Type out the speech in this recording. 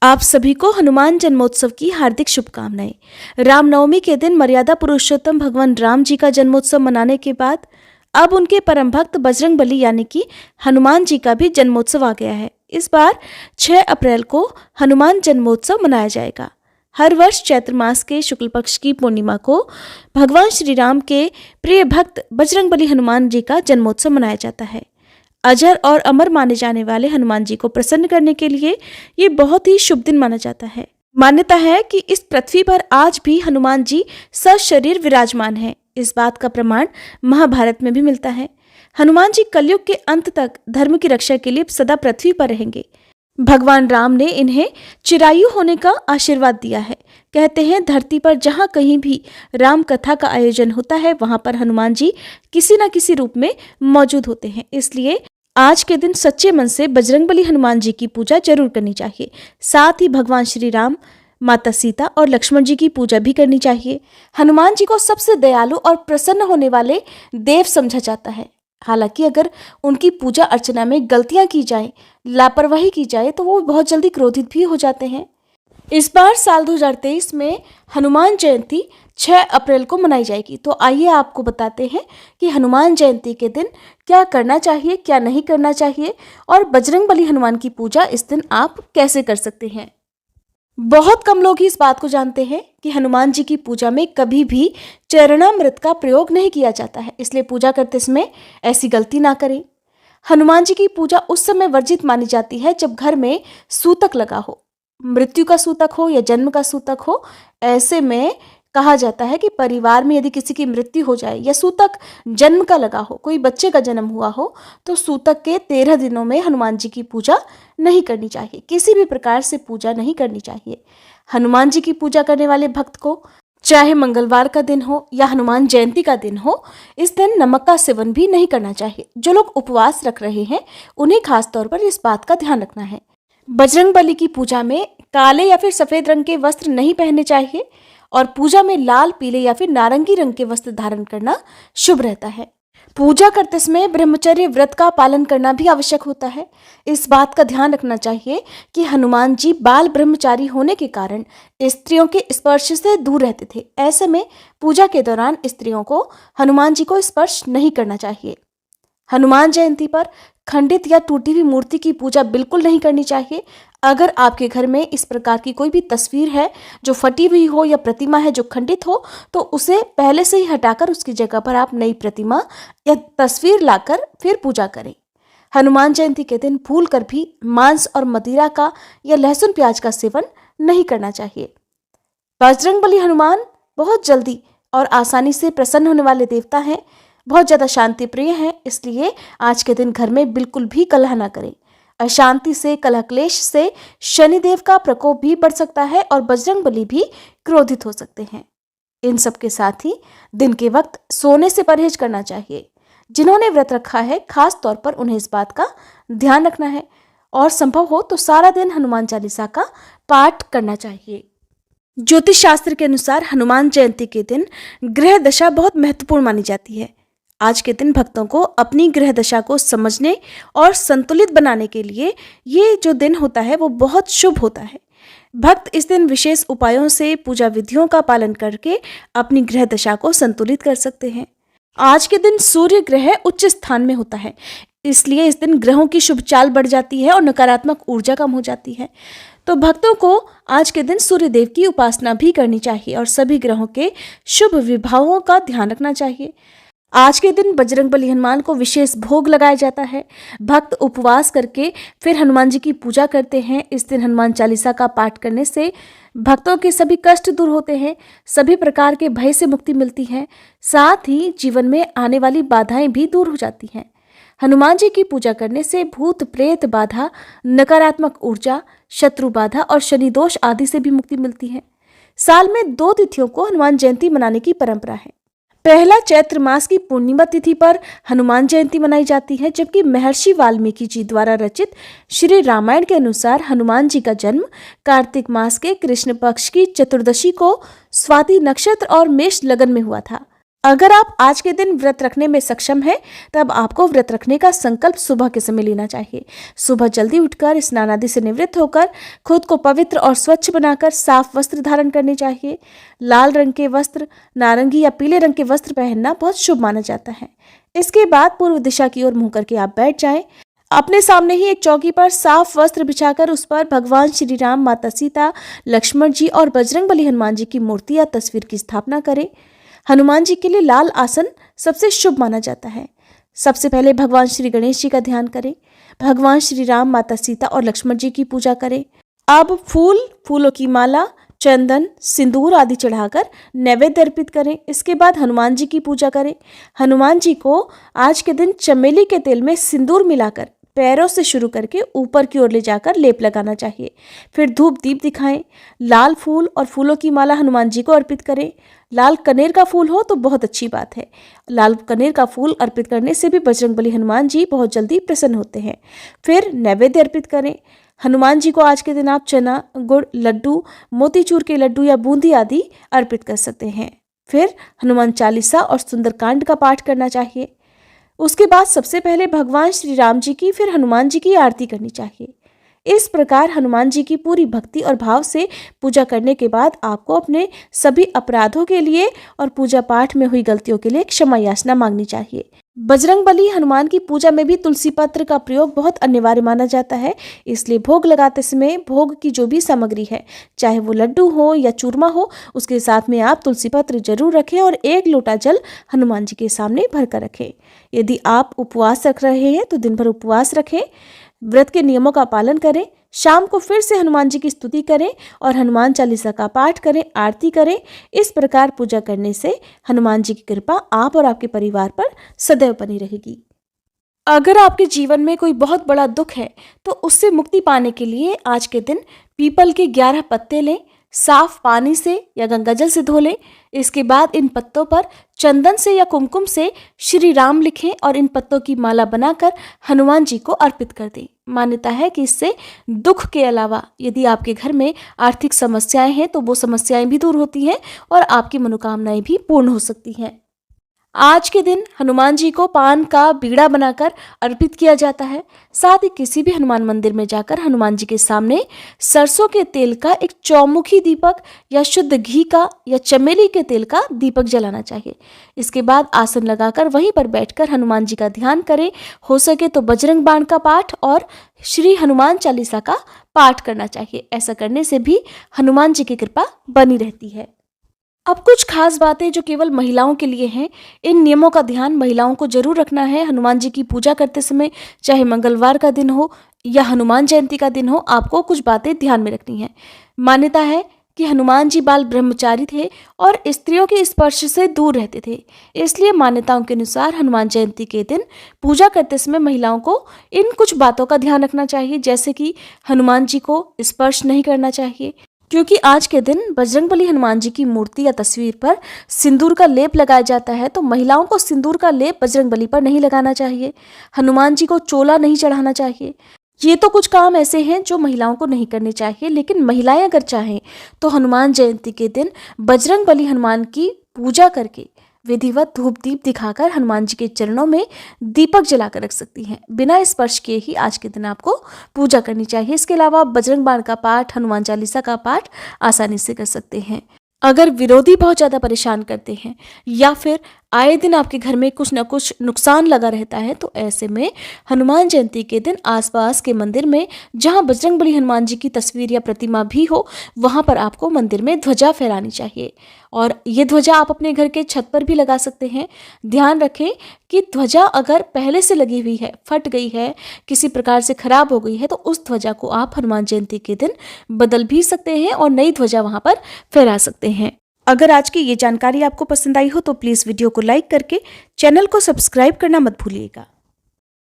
आप सभी को हनुमान जन्मोत्सव की हार्दिक शुभकामनाएं। रामनवमी के दिन मर्यादा पुरुषोत्तम भगवान राम जी का जन्मोत्सव मनाने के बाद अब उनके परम भक्त बजरंगबली यानी कि हनुमान जी का भी जन्मोत्सव आ गया है। इस बार 6 अप्रैल को हनुमान जन्मोत्सव मनाया जाएगा। हर वर्ष चैत्र मास के शुक्ल पक्ष की पूर्णिमा को भगवान श्री राम के प्रिय भक्त बजरंगबली हनुमान जी का जन्मोत्सव मनाया जाता है। अजर और अमर माने जाने वाले हनुमान जी को प्रसन्न करने के लिए ये बहुत ही शुभ दिन माना जाता है। मान्यता है कि इस पृथ्वी पर आज भी हनुमान जी सशरीर विराजमान हैं। इस बात का प्रमाण महाभारत में भी मिलता है। हनुमान जी कलयुग के अंत तक धर्म की रक्षा के लिए सदा पृथ्वी पर रहेंगे। भगवान राम ने इन्हें चिरायु होने का आशीर्वाद दिया है। कहते हैं धरती पर जहाँ कहीं भी राम कथा का आयोजन होता है वहां पर हनुमान जी किसी न किसी रूप में मौजूद होते हैं। इसलिए आज के दिन सच्चे मन से बजरंगबली हनुमान जी की पूजा जरूर करनी चाहिए। साथ ही भगवान श्री राम, माता सीता और लक्ष्मण जी की पूजा भी करनी चाहिए। हनुमान जी को सबसे दयालु और प्रसन्न होने वाले देव समझा जाता है। हालांकि अगर उनकी पूजा अर्चना में गलतियां की जाए, लापरवाही की जाए तो वो बहुत जल्दी क्रोधित भी हो जाते हैं। इस बार साल 2023 में हनुमान जयंती 6 अप्रैल को मनाई जाएगी। तो आइए आपको बताते हैं कि हनुमान जयंती के दिन क्या करना चाहिए, क्या नहीं करना चाहिए और बजरंगबली हनुमान की पूजा इस दिन आप कैसे कर सकते हैं। बहुत कम लोग ही इस बात को जानते हैं कि हनुमान जी की पूजा में कभी भी चरणामृत का प्रयोग नहीं किया जाता है। इसलिए पूजा करते समय ऐसी गलती ना करें। हनुमान जी की पूजा उस समय वर्जित मानी जाती है जब घर में सूतक लगा हो, मृत्यु का सूतक हो या जन्म का सूतक हो। ऐसे में कहा जाता है कि परिवार में यदि किसी की मृत्यु हो जाए या सूतक जन्म का लगा हो, कोई बच्चे का जन्म हुआ हो, तो सूतक के 13 दिनों में हनुमान जी की पूजा नहीं करनी चाहिए। किसी भी प्रकार से पूजा नहीं करनी चाहिए। हनुमान जी की पूजा करने वाले भक्त को चाहे मंगलवार का दिन हो या हनुमान जयंती का दिन हो, इस दिन नमक का सेवन भी नहीं करना चाहिए। जो लोग उपवास रख रहे हैं उन्हें खास तौर पर इस बात का ध्यान रखना है। बजरंगबली की पूजा में काले या फिर सफेद रंग के वस्त्र नहीं पहनने चाहिए और पूजा में लाल, पीले या फिर नारंगी रंग के वस्त्र धारण करना शुभ रहता है। पूजा करते समय ब्रह्मचर्य व्रत का पालन करना भी आवश्यक होता है। इस बात का ध्यान रखना चाहिए कि हनुमान जी बाल ब्रह्मचारी होने के कारण स्त्रियों के स्पर्श से दूर रहते थे। ऐसे में पूजा के दौरान स्त्रियों को हनुमान जी को स्पर्श नहीं करना चाहिए। हनुमान जयंती पर खंडित या टूटी हुई मूर्ति की पूजा बिल्कुल नहीं करनी चाहिए। अगर आपके घर में इस प्रकार की कोई भी तस्वीर है जो फटी हुई हो या प्रतिमा है जो खंडित हो, तो उसे पहले से ही हटाकर उसकी जगह पर आप नई प्रतिमा या तस्वीर लाकर फिर पूजा करें। हनुमान जयंती के दिन भूल कर भी मांस और मदिरा का या लहसुन प्याज का सेवन नहीं करना चाहिए। बजरंगबली हनुमान बहुत जल्दी और आसानी से प्रसन्न होने वाले देवता हैं, बहुत ज़्यादा शांति प्रिय हैं। इसलिए आज के दिन घर में बिल्कुल भी कलह न करें। अशांति से, कलह क्लेश से शनिदेव का प्रकोप भी बढ़ सकता है और बजरंगबली भी क्रोधित हो सकते हैं। इन सब के साथ ही दिन के वक्त सोने से परहेज करना चाहिए। जिन्होंने व्रत रखा है खास तौर पर उन्हें इस बात का ध्यान रखना है और संभव हो तो सारा दिन हनुमान चालीसा का पाठ करना चाहिए। ज्योतिष शास्त्र के अनुसार हनुमान जयंती के दिन ग्रह दशा बहुत महत्वपूर्ण मानी जाती है। आज के दिन भक्तों को अपनी ग्रह दशा को समझने और संतुलित बनाने के लिए ये जो दिन होता है वो बहुत शुभ होता है। भक्त इस दिन विशेष उपायों से, पूजा विधियों का पालन करके अपनी ग्रह दशा को संतुलित कर सकते हैं। आज के दिन सूर्य ग्रह उच्च स्थान में होता है, इसलिए इस दिन ग्रहों की शुभ चाल बढ़ जाती है और नकारात्मक ऊर्जा कम हो जाती है। तो भक्तों को आज के दिन सूर्य देव की उपासना भी करनी चाहिए और सभी ग्रहों के शुभ विभावों का ध्यान रखना चाहिए। आज के दिन बजरंगबली हनुमान को विशेष भोग लगाया जाता है। भक्त उपवास करके फिर हनुमान जी की पूजा करते हैं। इस दिन हनुमान चालीसा का पाठ करने से भक्तों के सभी कष्ट दूर होते हैं, सभी प्रकार के भय से मुक्ति मिलती है। साथ ही जीवन में आने वाली बाधाएं भी दूर हो जाती हैं। हनुमान जी की पूजा करने से भूत प्रेत बाधा, नकारात्मक ऊर्जा, शत्रु बाधा और शनि दोष आदि से भी मुक्ति मिलती है। साल में 2 तिथियों को हनुमान जयंती मनाने की परंपरा है। पहला चैत्र मास की पूर्णिमा तिथि पर हनुमान जयंती मनाई जाती है, जबकि महर्षि वाल्मीकि जी द्वारा रचित श्री रामायण के अनुसार हनुमान जी का जन्म कार्तिक मास के कृष्ण पक्ष की चतुर्दशी को स्वाति नक्षत्र और मेष लगन में हुआ था। अगर आप आज के दिन व्रत रखने में सक्षम हैं, तब आपको व्रत रखने का संकल्प सुबह के समय लेना चाहिए। सुबह जल्दी उठकर स्नान आदि से निवृत्त होकर खुद को पवित्र और स्वच्छ बनाकर साफ वस्त्र धारण करने चाहिए। लाल रंग के वस्त्र, नारंगी या पीले रंग के वस्त्र पहनना बहुत शुभ माना जाता है। इसके बाद पूर्व दिशा की ओर मुंह करके आप बैठ जाएं। अपने सामने ही एक चौकी पर साफ वस्त्र बिछाकर उस पर भगवान श्री राम, माता सीता, लक्ष्मण जी और बजरंगबली हनुमान जी की मूर्ति या तस्वीर की स्थापना करें। हनुमान जी के लिए लाल आसन सबसे शुभ माना जाता है। सबसे पहले भगवान श्री गणेश जी का ध्यान करें। भगवान श्री राम, माता सीता और लक्ष्मण जी की पूजा करें। अब फूलों की माला, चंदन, सिंदूर आदि चढ़ाकर नैवेद्य अर्पित करें। इसके बाद हनुमान जी की पूजा करें। हनुमान जी को आज के दिन चमेली के तेल में सिंदूर मिलाकर पैरों से शुरू करके ऊपर की ओर ले जाकर लेप लगाना चाहिए। फिर धूप दीप दिखाएं। लाल फूल और फूलों की माला हनुमान जी को अर्पित करें। लाल कनेर का फूल हो तो बहुत अच्छी बात है। लाल कनेर का फूल अर्पित करने से भी बजरंगबली हनुमान जी बहुत जल्दी प्रसन्न होते हैं। फिर नैवेद्य अर्पित करें। हनुमान जी को आज के दिन आप चना, गुड़, लड्डू, मोतीचूर के लड्डू या बूंदी आदि अर्पित कर सकते हैं। फिर हनुमान चालीसा और सुंदरकांड का पाठ करना चाहिए। उसके बाद सबसे पहले भगवान श्री राम जी की, फिर हनुमान जी की आरती करनी चाहिए। इस प्रकार हनुमान जी की पूरी भक्ति और भाव से पूजा करने के बाद आपको अपने सभी अपराधों के लिए और पूजा पाठ में हुई गलतियों के लिए क्षमा याचना मांगनी चाहिए। बजरंगबली हनुमान की पूजा में भी तुलसी पत्र का प्रयोग बहुत अनिवार्य माना जाता है। इसलिए भोग लगाते समय भोग की जो भी सामग्री है, चाहे वो लड्डू हो या चूरमा हो, उसके साथ में आप तुलसी पत्र जरूर रखें और 1 लोटा जल हनुमान जी के सामने भरकर रखें। यदि आप उपवास रख रहे हैं तो दिन भर उपवास रखें। व्रत के नियमों का पालन करें। शाम को फिर से हनुमान जी की स्तुति करें और हनुमान चालीसा का पाठ करें, आरती करें। इस प्रकार पूजा करने से हनुमान जी की कृपा आप और आपके परिवार पर सदैव बनी रहेगी। अगर आपके जीवन में कोई बहुत बड़ा दुख है तो उससे मुक्ति पाने के लिए आज के दिन पीपल के 11 पत्ते लें, साफ पानी से या गंगाजल से धो लें। इसके बाद इन पत्तों पर चंदन से या कुमकुम से श्री राम लिखें और इन पत्तों की माला बनाकर हनुमान जी को अर्पित कर दें। मान्यता है कि इससे दुख के अलावा यदि आपके घर में आर्थिक समस्याएं हैं तो वो समस्याएं भी दूर होती हैं और आपकी मनोकामनाएं भी पूर्ण हो सकती हैं। आज के दिन हनुमान जी को पान का बीड़ा बनाकर अर्पित किया जाता है। साथ ही किसी भी हनुमान मंदिर में जाकर हनुमान जी के सामने सरसों के तेल का एक चौमुखी दीपक या शुद्ध घी का या चमेली के तेल का दीपक जलाना चाहिए। इसके बाद आसन लगाकर वहीं पर बैठकर हनुमान जी का ध्यान करें। हो सके तो बजरंग बाण का पाठ और श्री हनुमान चालीसा का पाठ करना चाहिए। ऐसा करने से भी हनुमान जी की कृपा बनी रहती है। अब कुछ खास बातें जो केवल महिलाओं के लिए हैं। इन नियमों का ध्यान महिलाओं को जरूर रखना है। हनुमान जी की पूजा करते समय, चाहे मंगलवार का दिन हो या हनुमान जयंती का दिन हो, आपको कुछ बातें ध्यान में रखनी है। मान्यता है कि हनुमान जी बाल ब्रह्मचारी थे और स्त्रियों के स्पर्श से दूर रहते थे। इसलिए मान्यताओं के अनुसार हनुमान जयंती के दिन पूजा करते समय महिलाओं को इन कुछ बातों का ध्यान रखना चाहिए, जैसे कि हनुमान जी को स्पर्श नहीं करना चाहिए, क्योंकि आज के दिन बजरंगबली हनुमान जी की मूर्ति या तस्वीर पर सिंदूर का लेप लगाया जाता है। तो महिलाओं को सिंदूर का लेप बजरंगबली पर नहीं लगाना चाहिए। हनुमान जी को चोला नहीं चढ़ाना चाहिए। ये तो कुछ काम ऐसे हैं जो महिलाओं को नहीं करने चाहिए, लेकिन महिलाएं अगर चाहें तो हनुमान जयंती के दिन बजरंगबली हनुमान की पूजा करके विधिवत धूप दीप दिखाकर हनुमान जी के चरणों में दीपक जलाकर रख सकती हैं। बिना स्पर्श किए ही आज के दिन आपको पूजा करनी चाहिए। इसके अलावा बजरंग बाण का पाठ, हनुमान चालीसा का पाठ आसानी से कर सकते हैं। अगर विरोधी बहुत ज़्यादा परेशान करते हैं या फिर आए दिन आपके घर में कुछ न कुछ नुकसान लगा रहता है, तो ऐसे में हनुमान जयंती के दिन आसपास के मंदिर में जहां बजरंगबली हनुमान जी की तस्वीर या प्रतिमा भी हो, वहां पर आपको मंदिर में ध्वजा फहरानी चाहिए। और ये ध्वजा आप अपने घर के छत पर भी लगा सकते हैं। ध्यान रखें कि ध्वजा अगर पहले से लगी हुई है, फट गई है, किसी प्रकार से खराब हो गई है, तो उस ध्वजा को आप हनुमान जयंती के दिन बदल भी सकते हैं और नई ध्वजा वहां पर फहरा सकते हैं। अगर आज की ये जानकारी आपको पसंद आई हो तो प्लीज़ वीडियो को लाइक करके चैनल को सब्सक्राइब करना मत भूलिएगा।